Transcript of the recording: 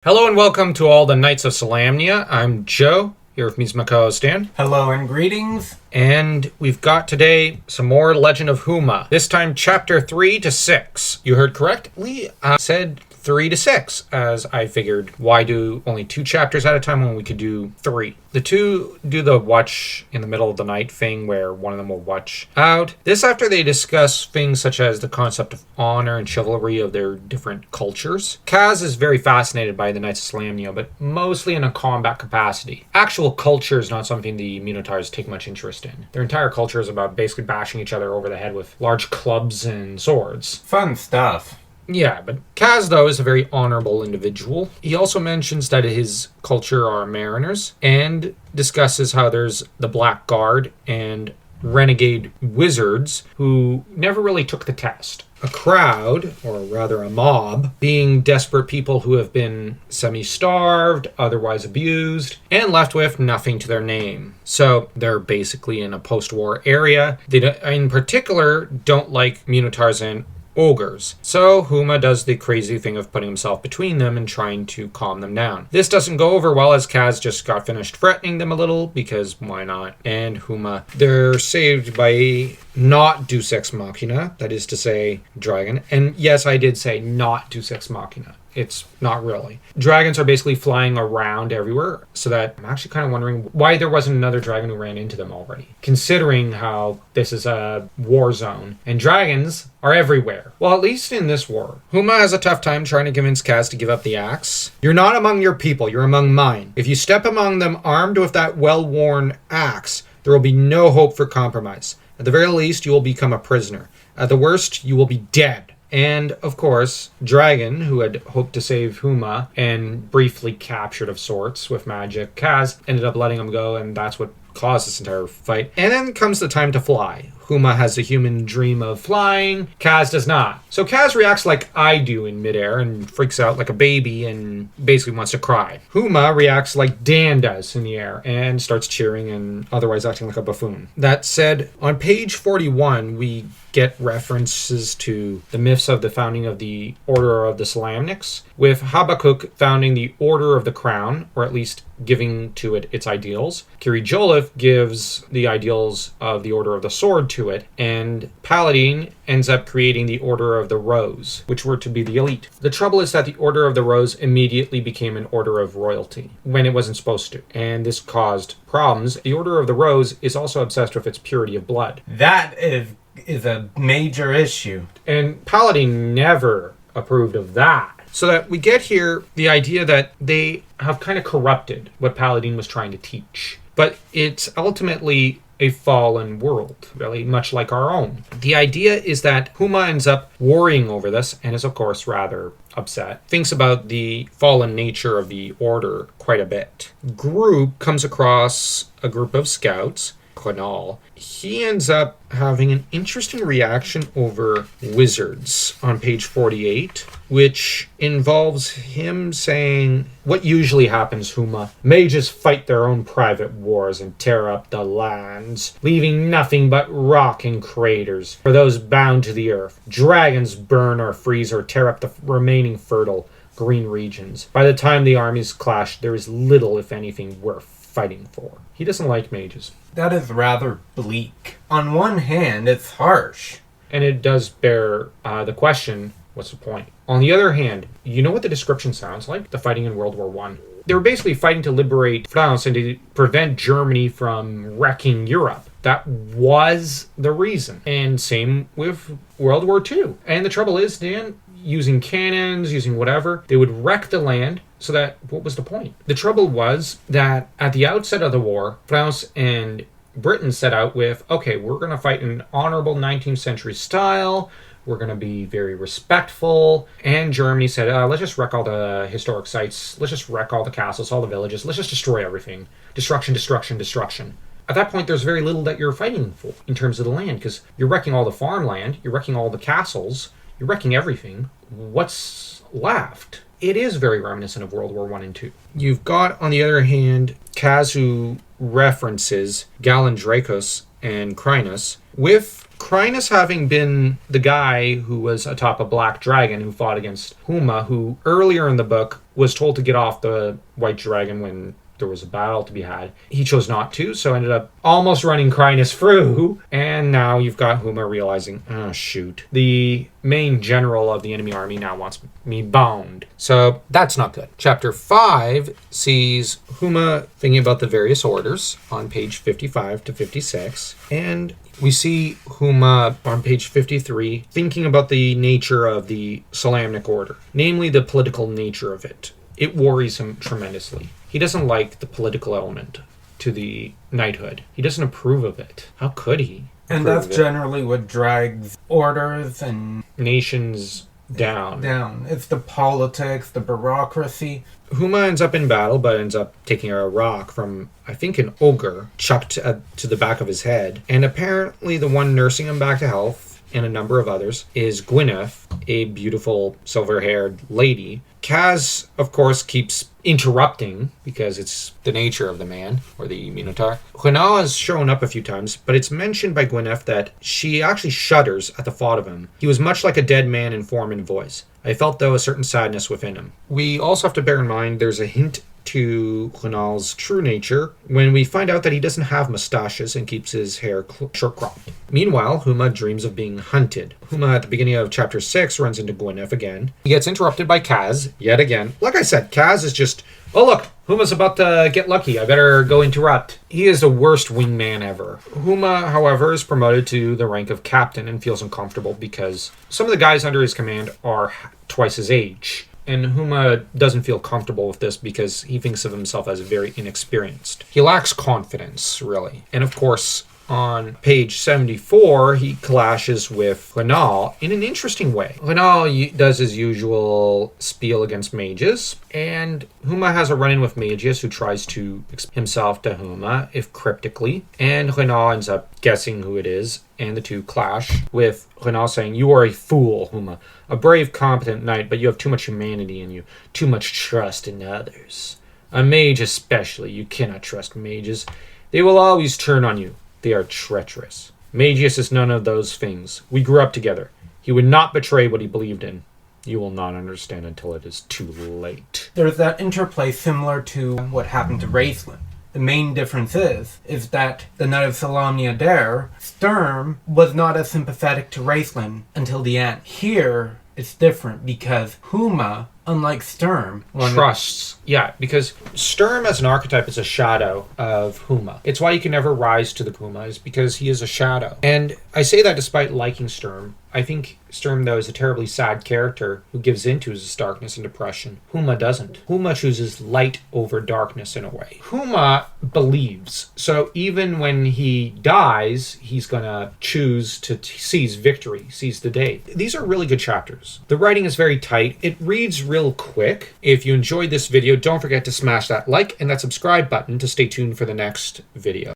Hello and welcome to all the Knights of Solamnia. I'm Joe, here with me is my co-host Dan. Hello and greetings. And we've got today some more Legend of Huma. This time chapter 3 to 6. You heard correctly, I said 3 to 6, as I figured, why do only 2 chapters at a time when we could do 3? The two do the watch in the middle of the night thing where one of them will watch out. This after they discuss things such as the concept of honor and chivalry of their different cultures. Kaz is very fascinated by the Knights of Solamnia, but mostly in a combat capacity. Actual culture is not something the Minotaurs take much interest in. Their entire culture is about basically bashing each other over the head with large clubs and swords. Fun stuff. Yeah, but Kaz, though, is a very honorable individual. He also mentions that his culture are mariners and discusses how there's the Black Guard and renegade wizards who never really took the test. A crowd, or rather a mob, being desperate people who have been semi-starved, otherwise abused, and left with nothing to their name. So they're basically in a post-war area. They, in particular, don't like Minotaurs and ogres. So Huma does the crazy thing of putting himself between them and trying to calm them down. This doesn't go over well as Kaz just got finished threatening them a little because why not? And Huma, they're saved by a not Deus Ex Machina, that is to say dragon. And yes, I did say not Deus Ex Machina. It's not really. Dragons are basically flying around everywhere, so that I'm actually kind of wondering why there wasn't another dragon who ran into them already, considering how this is a war zone, and dragons are everywhere. Well, at least in this war. Huma has a tough time trying to convince Kaz to give up the axe. You're not among your people, you're among mine. If you step among them armed with that well-worn axe, there will be no hope for compromise. At the very least, you will become a prisoner. At the worst, you will be dead. And, of course, Dragon, who had hoped to save Huma and briefly captured of sorts with magic, Kaz ended up letting him go, and that's what caused this entire fight. And then comes the time to fly. Huma has a human dream of flying. Kaz does not. So Kaz reacts like I do in midair and freaks out like a baby and basically wants to cry. Huma reacts like Dan does in the air and starts cheering and otherwise acting like a buffoon. That said, on page 41, we get references to the myths of the founding of the Order of the Solamnics, with Habakkuk founding the Order of the Crown, or at least giving to it its ideals. Kiri Joliffe gives the ideals of the Order of the Sword to it, and Paladin ends up creating the Order of the Rose, which were to be the elite. The trouble is that the Order of the Rose immediately became an order of royalty, when it wasn't supposed to, and this caused problems. The Order of the Rose is also obsessed with its purity of blood. That is a major issue. And Paladin never approved of that. So that we get here the idea that they have kind of corrupted what Paladin was trying to teach. But it's ultimately a fallen world, really, much like our own. The idea is that Huma ends up worrying over this and is, of course, rather upset. Thinks about the fallen nature of the order quite a bit. Group comes across a group of scouts, Krynn. He ends up having an interesting reaction over wizards on page 48, which involves him saying, what usually happens, Huma? Mages fight their own private wars and tear up the lands, leaving nothing but rock and craters for those bound to the earth. Dragons burn or freeze or tear up the remaining fertile green regions. By the time the armies clash, there is little, if anything, worth fighting for. He doesn't like mages. That is rather bleak. On one hand, it's harsh. And it does bear the question, what's the point? On the other hand, you know what the description sounds like? The fighting in World War I. They were basically fighting to liberate France and to prevent Germany from wrecking Europe. That was the reason. And same with World War II. And the trouble is, Dan, using cannons, using whatever, they would wreck the land. So that, what was the point? The trouble was that at the outset of the war, France and Britain set out with, okay, we're going to fight in an honorable 19th century style. We're going to be very respectful. And Germany said, let's just wreck all the historic sites. Let's just wreck all the castles, all the villages. Let's just destroy everything. Destruction, destruction, destruction. At that point, there's very little that you're fighting for in terms of the land, because you're wrecking all the farmland, you're wrecking all the castles, you're wrecking everything. What's left? It is very reminiscent of World War I and II. You've got, on the other hand, Kaz, who references Galen Dracos and Krynn. With Krynn having been the guy who was atop a black dragon who fought against Huma, who earlier in the book was told to get off the white dragon when there was a battle to be had. He chose not to, so ended up almost running Krynn through, and now you've got Huma realizing, oh shoot, the main general of the enemy army now wants me bound. So that's not good. Chapter 5 sees Huma thinking about the various orders on page 55 to 56, and we see Huma on page 53 thinking about the nature of the Solamnic order, namely the political nature of it. It worries him tremendously. He doesn't like the political element to the knighthood. He doesn't approve of it. How could he? And that's generally what drags orders and nations down. It's the politics, the bureaucracy. Huma ends up in battle, but ends up taking a rock from, I think, an ogre chucked to the back of his head. And apparently the one nursing him back to health, and a number of others, is Gwyneth, a beautiful silver-haired lady. Kaz, of course, keeps interrupting because it's the nature of the man, or the Minotaur. Krynn has shown up a few times, but it's mentioned by Gwyneth that she actually shudders at the thought of him. He was much like a dead man in form and voice. I felt, though, a certain sadness within him. We also have to bear in mind there's a hint to Hrynn's true nature when we find out that he doesn't have mustaches and keeps his hair short cropped. Meanwhile, Huma dreams of being hunted. Huma at the beginning of chapter 6 runs into Gwyneth again. He gets interrupted by Kaz yet again. Like I said, Kaz is just, oh look, Huma's about to get lucky. I better go interrupt. He is the worst wingman ever. Huma, however, is promoted to the rank of captain and feels uncomfortable because some of the guys under his command are twice his age. And Huma doesn't feel comfortable with this because he thinks of himself as very inexperienced. He lacks confidence, really. And of course, on page 74, he clashes with Krynn in an interesting way. Krynn does his usual spiel against mages, and Huma has a run-in with Magius, who tries to explain himself to Huma, if cryptically, and Krynn ends up guessing who it is, and the two clash, with Krynn saying, "You are a fool, Huma, a brave, competent knight, but you have too much humanity in you, too much trust in others. A mage especially, you cannot trust mages. They will always turn on you. They are treacherous. Magius is none of those things. We grew up together. He would not betray what he believed in. You will not understand until it is too late." There's that interplay similar to what happened to Raistlin. The main difference is that the Knight of Solamnia Dare, Sturm, was not as sympathetic to Raistlin until the end. Here, it's different because Huma, unlike Sturm, trusts. Yeah, because Sturm as an archetype is a shadow of Huma. It's why you can never rise to the Huma, is because he is a shadow. And I say that despite liking Sturm. I think Sturm, though, is a terribly sad character who gives in to his darkness and depression. Huma doesn't. Huma chooses light over darkness in a way. Huma believes. So even when he dies, he's going to choose to seize victory, seize the day. These are really good chapters. The writing is very tight. It reads real quick. If you enjoyed this video, don't forget to smash that like and that subscribe button to stay tuned for the next video.